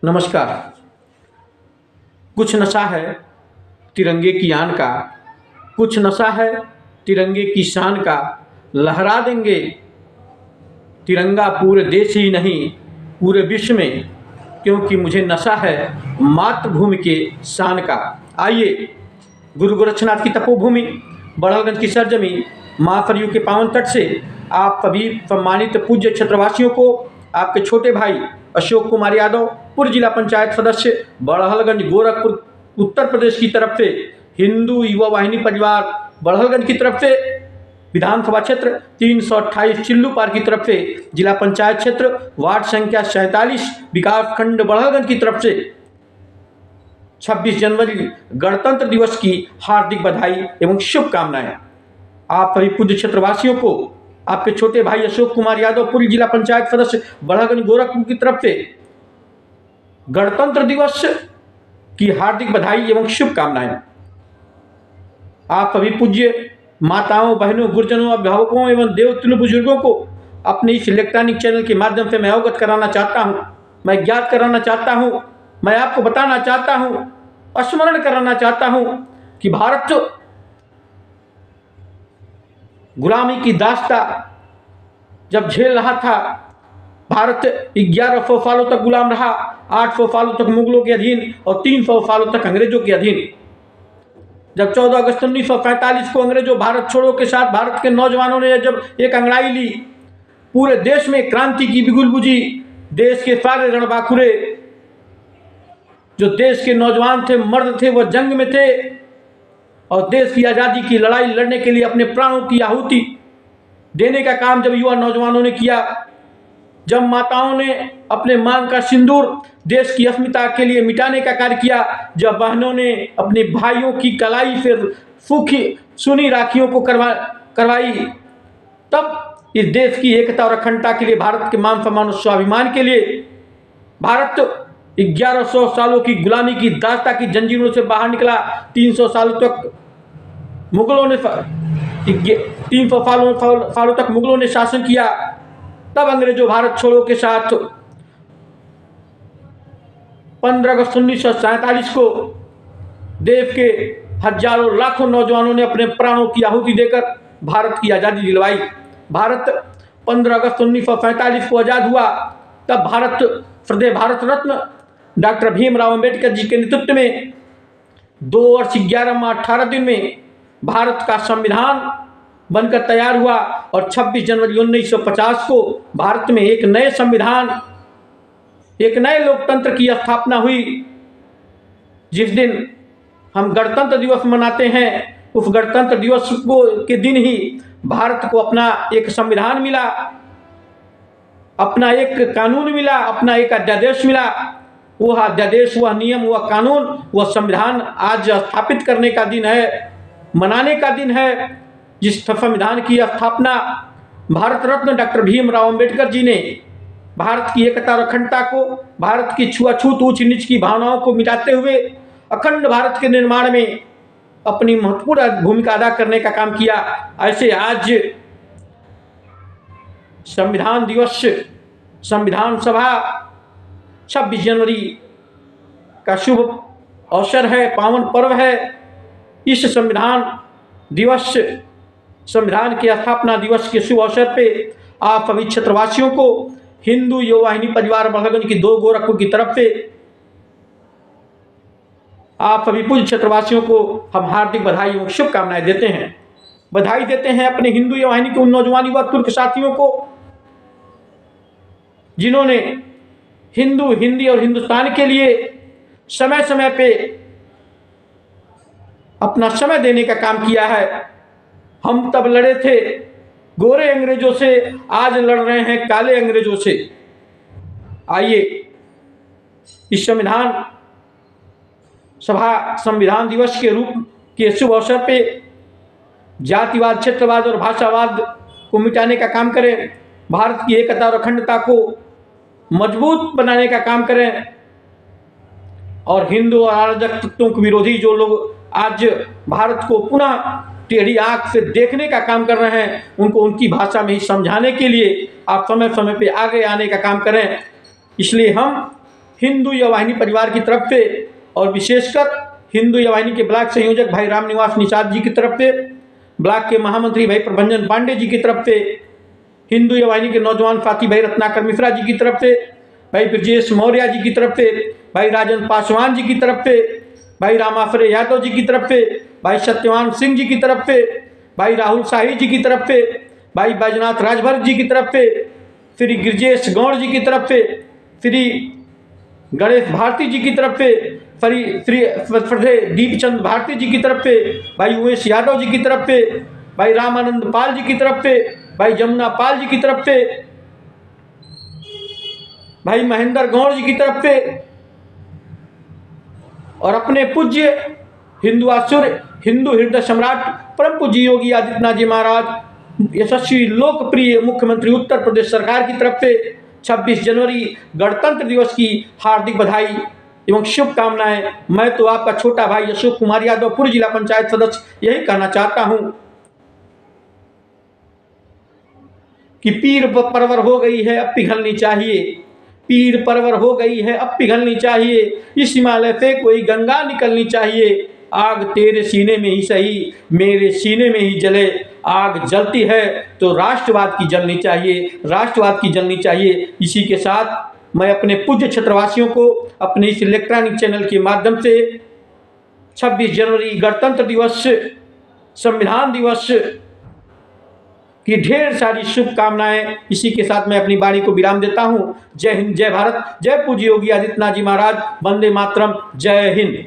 नमस्कार। कुछ नशा है तिरंगे की आन का, कुछ नशा है तिरंगे की शान का। लहरा देंगे तिरंगा पूरे देश ही नहीं पूरे विश्व में, क्योंकि मुझे नशा है मातृभूमि के शान का। आइए गुरु गोरक्षनाथ की तपोभूमि बड़हलगंज की सरजमी माँ सरयू के पावन तट से आप सभी सम्मानित पूज्य क्षेत्रवासियों को आपके छोटे भाई अशोक कुमार यादव, पूर्व जिला पंचायत सदस्य बड़हलगंज गोरखपुर उत्तर प्रदेश की तरफ से, हिंदू युवा वाहिनी परिवार बड़हलगंज की तरफ से, विधानसभा क्षेत्र 328 चिल्लू पार की तरफ से, जिला पंचायत क्षेत्र वार्ड संख्या 47 विकास खंड बड़हलगंज की तरफ से 26 जनवरी गणतंत्र दिवस की हार्दिक बधाई एवं शुभकामनाएं। आप सभी पूज्य क्षेत्रवासियों को आपके छोटे भाई अशोक कुमार यादव, पूर्व जिला पंचायत सदस्य बड़हलगंज गोरखपुर की तरफ से गणतंत्र दिवस की हार्दिक बधाई एवं शुभकामनाएं। आप सभी पूज्य माताओं, बहनों, गुरुजनों, अभिभावकों एवं देवतुल्य बुजुर्गों को अपने इस इलेक्ट्रॉनिक चैनल के माध्यम से मैं अवगत कराना चाहता हूं, मैं ज्ञात कराना चाहता हूं, मैं आपको बताना चाहता हूं, स्मरण कराना चाहता हूं कि भारत जो गुलामी की दास्ता जब झेल रहा था, भारत 1100 सालों तक गुलाम रहा, 800 सालों तक मुगलों के अधीन और 300 सालों तक अंग्रेजों के अधीन। जब 14 अगस्त 1947 को अंग्रेजों भारत छोड़ो के साथ भारत के नौजवानों ने जब एक अंगड़ाई ली, पूरे देश में क्रांति की बिगुल बुझी। देश के सारे रणबांकुरे जो देश के नौजवान थे, मर्द थे, वह जंग में थे और देश की आज़ादी की लड़ाई लड़ने के लिए अपने प्राणों की आहुति देने का काम जब युवा नौजवानों ने किया, जब माताओं ने अपने मांग का सिंदूर देश की अस्मिता के लिए मिटाने का कार्य किया, जब बहनों ने अपने भाइयों की कलाई से सूखी सुनी राखियों को करवाई, तब इस देश की एकता और अखंडता के लिए, भारत के मान सम्मान और स्वाभिमान के लिए, भारत 1100 सालों की गुलामी की दास्ता की जंजीरों से बाहर निकला। 300 सालों तक मुगलों ने 300 सालों तक मुगलों ने शासन किया। तब अंग्रेजों भारत छोड़ो के साथ 15 अगस्त 1947 को देश के हजारों लाखों नौजवानों ने अपने प्राणों की आहुति देकर भारत की आज़ादी दिलवाई। भारत 15 अगस्त 1947 को आज़ाद हुआ। तब भारत सदैव भारत रत्न डॉक्टर भीमराव अंबेडकर जी के नेतृत्व में 2 वर्ष 11 माह 18 दिन में भारत का संविधान बनकर तैयार हुआ और 26 जनवरी 1950 को भारत में एक नए संविधान, एक नए लोकतंत्र की स्थापना हुई। जिस दिन हम गणतंत्र दिवस मनाते हैं, उस गणतंत्र दिवस के दिन ही भारत को अपना एक संविधान मिला, अपना एक कानून मिला, अपना एक अध्यादेश मिला। वह अध्यादेश, वह नियम, वह कानून, वह संविधान आज स्थापित करने का दिन है, मनाने का दिन है। जिस संविधान की स्थापना भारत रत्न डॉक्टर भीमराव अंबेडकर जी ने भारत की एकता और अखंडता को, भारत की छुआछूत ऊंच नीच की भावनाओं को मिटाते हुए अखंड भारत के निर्माण में अपनी महत्वपूर्ण भूमिका अदा करने का काम किया। ऐसे आज संविधान दिवस, संविधान सभा 26 जनवरी का शुभ अवसर है, पावन पर्व है। इस संविधान दिवस, संविधान के स्थापना दिवस के शुभ अवसर पे आप सभी क्षेत्रवासियों को हिंदू युवा वाहिनी परिवार बड़हलगंज की 2 गोरखपुर की तरफ से आप सभी पूज्य क्षेत्रवासियों को हम हार्दिक बधाई एवं शुभकामनाएं देते हैं। बधाई देते हैं अपने हिंदू युवा वाहिनी के उन नौजवान युवा तुर्क साथियों को जिन्होंने हिंदू, हिंदी और हिंदुस्तान के लिए समय समय पे अपना समय देने का काम किया है। हम तब लड़े थे गोरे अंग्रेजों से, आज लड़ रहे हैं काले अंग्रेजों से। आइए इस संविधान सभा, संविधान दिवस के रूप के शुभ अवसर पे जातिवाद, क्षेत्रवाद और भाषावाद को मिटाने का काम करें, भारत की एकता और अखंडता को मजबूत बनाने का काम करें और हिंदू और अराजक तत्वों के विरोधी जो लोग आज भारत को पुनः टेढ़ी आंख से देखने का काम कर रहे हैं, उनको उनकी भाषा में ही समझाने के लिए आप समय समय पे आगे आने का काम करें। इसलिए हम हिंदू युवा वाहिनी परिवार की तरफ से और विशेषकर हिंदू युवा वाहिनी के ब्लॉक संयोजक भाई रामनिवास निषाद जी की तरफ से, ब्लॉक के महामंत्री भाई प्रभंजन पांडे जी की तरफ से, हिंदू युवा वाहिनी के नौजवान साथी भाई रत्नाकर मिश्रा जी की तरफ से, भाई ब्रजेश मौर्य जी की तरफ से, भाई राजन पासवान जी की तरफ से, भाई रामाश्रय यादव जी की तरफ से, भाई सत्यवान सिंह जी की तरफ से, भाई राहुल शाही जी की तरफ से, भाई बैजनाथ राजभर जी की तरफ से, श्री गिरजेश गौड़ जी की तरफ से, श्री गणेश भारती जी की तरफ से, श्री दीपचंद भारती जी की तरफ से, भाई उमेश यादव जी की तरफ से, भाई रामानंद पाल जी की तरफ से, भाई जमुना पाल जी की तरफ से, भाई महेंद्र गौड़ जी की तरफ से और अपने पूज्य हिंदू आचार्य हिंदू हृदय सम्राट परम पूज्य योगी आदित्यनाथ जी महाराज यशस्वी लोकप्रिय मुख्यमंत्री उत्तर प्रदेश सरकार की तरफ से 26 जनवरी गणतंत्र दिवस की हार्दिक बधाई एवं शुभकामनाएं। मैं तो आपका छोटा भाई अशोक कुमार यादव पूर्व जिला पंचायत सदस्य यही कहना चाहता हूं कि पीर परवर हो गई है अब पिघलनी चाहिए, पीर परवर हो गई है अब पिघलनी चाहिए, इस हिमालय से कोई गंगा निकलनी चाहिए। आग तेरे सीने में ही सही मेरे सीने में ही जले, आग जलती है तो राष्ट्रवाद की जलनी चाहिए, राष्ट्रवाद की जलनी चाहिए। इसी के साथ मैं अपने पूज्य क्षेत्रवासियों को अपने इस इलेक्ट्रॉनिक चैनल के माध्यम से 26 जनवरी गणतंत्र दिवस, संविधान दिवस की ढेर सारी शुभकामनाएं। इसी के साथ मैं अपनी वाणी को विराम देता हूं। जय हिंद, जय भारत, जय पूज्य योगी आदित्यनाथ जी महाराज, वंदे मातरम, जय हिंद।